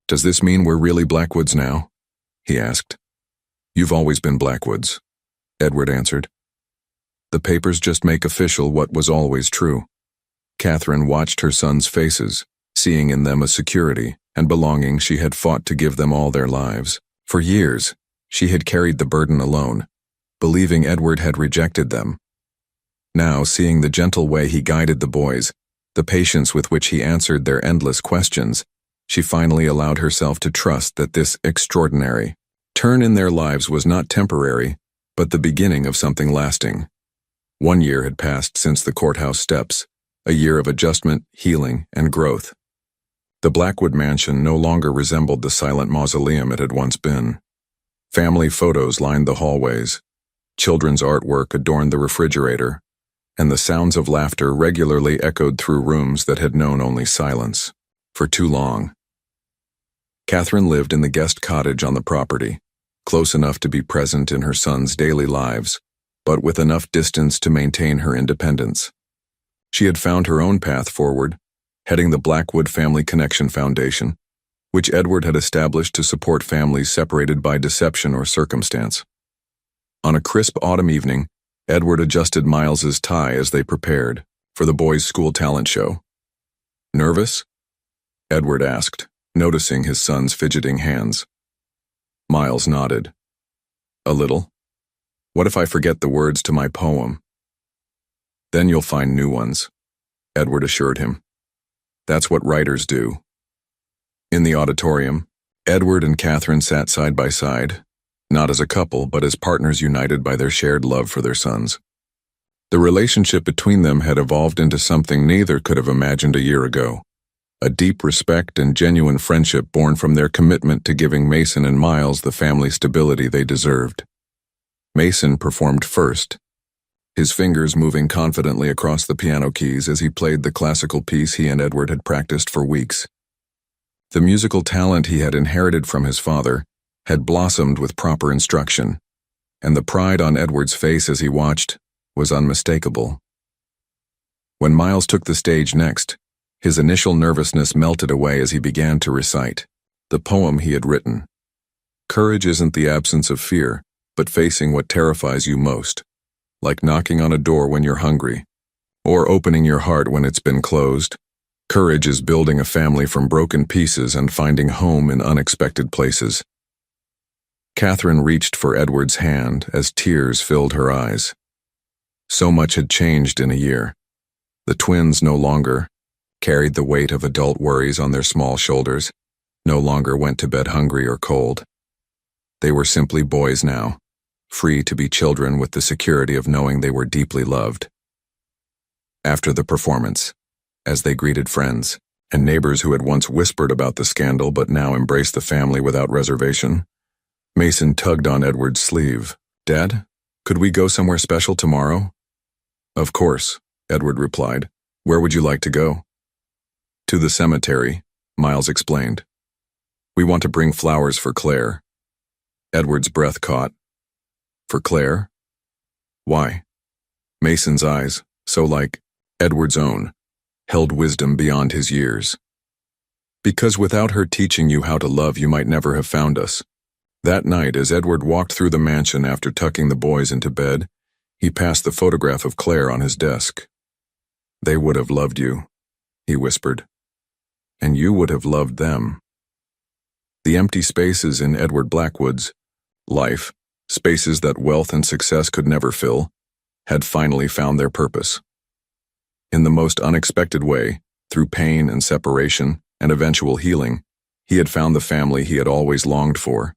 "Does this mean we're really Blackwoods now?" he asked. "You've always been Blackwoods," Edward answered. "The papers just make official what was always true." Catherine watched her sons' faces, seeing in them a security and belonging she had fought to give them all their lives. For years, she had carried the burden alone, believing Edward had rejected them. Now, seeing the gentle way he guided the boys, the patience with which he answered their endless questions, she finally allowed herself to trust that this extraordinary turn in their lives was not temporary, but the beginning of something lasting. 1 year had passed since the courthouse steps, a year of adjustment, healing, and growth. The Blackwood mansion no longer resembled the silent mausoleum it had once been. Family photos lined the hallways, children's artwork adorned the refrigerator, and the sounds of laughter regularly echoed through rooms that had known only silence. For too long. Catherine lived in the guest cottage on the property, close enough to be present in her sons' daily lives, but with enough distance to maintain her independence. She had found her own path forward, heading the Blackwood Family Connection Foundation, which Edward had established to support families separated by deception or circumstance. On a crisp autumn evening, Edward adjusted Miles's tie as they prepared for the boys' school talent show. "Nervous?" Edward asked, noticing his son's fidgeting hands. Miles nodded. "A little. What if I forget the words to my poem?" "Then you'll find new ones," Edward assured him. "That's what writers do." In the auditorium, Edward and Catherine sat side by side, not as a couple, but as partners united by their shared love for their sons. The relationship between them had evolved into something neither could have imagined a year ago, a deep respect and genuine friendship born from their commitment to giving Mason and Miles the family stability they deserved. Mason performed first, his fingers moving confidently across the piano keys as he played the classical piece he and Edward had practiced for weeks. The musical talent he had inherited from his father had blossomed with proper instruction, and the pride on Edward's face as he watched was unmistakable. When Miles took the stage next, his initial nervousness melted away as he began to recite the poem he had written. Courage isn't the absence of fear, but facing what terrifies you most, like knocking on a door when you're hungry, or opening your heart when it's been closed. Courage is building a family from broken pieces and finding home in unexpected places. Catherine reached for Edward's hand as tears filled her eyes. So much had changed in a year. The twins no longer carried the weight of adult worries on their small shoulders, no longer went to bed hungry or cold. They were simply boys now, free to be children with the security of knowing they were deeply loved. After the performance, as they greeted friends and neighbors who had once whispered about the scandal but now embraced the family without reservation, Mason tugged on Edward's sleeve. "Dad, could we go somewhere special tomorrow?" "Of course," Edward replied. "Where would you like to go?" "To the cemetery," Miles explained. "We want to bring flowers for Claire." Edward's breath caught. "For Claire? Why?" Mason's eyes, so like Edward's own, held wisdom beyond his years. "Because without her teaching you how to love, you might never have found us." That night, as Edward walked through the mansion after tucking the boys into bed, he passed the photograph of Claire on his desk. "They would have loved you," he whispered. "And you would have loved them." The empty spaces in Edward Blackwood's life, spaces that wealth and success could never fill, had finally found their purpose. In the most unexpected way, through pain and separation and eventual healing, he had found the family he had always longed for.